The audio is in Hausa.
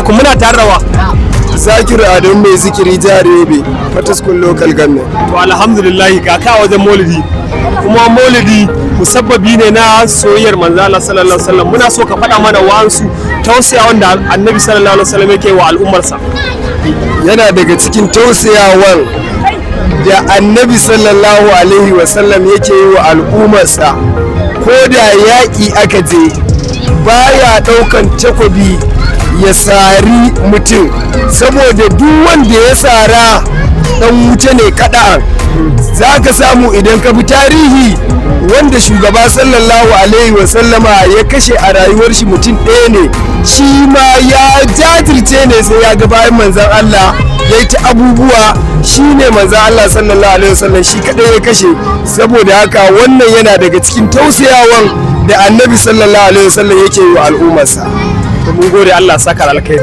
alaikum, muna tare da wa? Zikirin Adamu mai zikiri jihar Yobe, Fataskun local government. To alhamdulillah ga ka wajen maulidi, kuma maulidi musabbabi ne na soyayyar manzo Allah sallallahu alaihi wasallam. Muna so ka faɗa mana wa'ansu tausayawan da annabi sallallahu alaihi wasallam yake wa al'ummarsa. Yana daga cikin tausayawan da annabi sallallahu alaihi wasallam yake yi wa al'ummarsa, ko da yaƙi aka je baya ɗaukan takobi ya sari mutum, saboda duk wanda ya sara dan wuce ne kaɗan. Za ka samu idan ka bi tarihi wanda shugaba sallallahu alaihi wasallama ya kashe a rayuwar shi mutum ɗaya ne, shi ma ya jajirce ne sai ya ga bayan manzan Allah ya yi ta abubuwa, shi ne manzan Allah sallallahu alaihi wasallam shi kaɗai ya kashe. Saboda haka wannan yana daga cikin tausayawan da annabi sallallahu alaihi wasallam yake yi wa al'ummarsa. Mun gode, Allah saka alkhairi.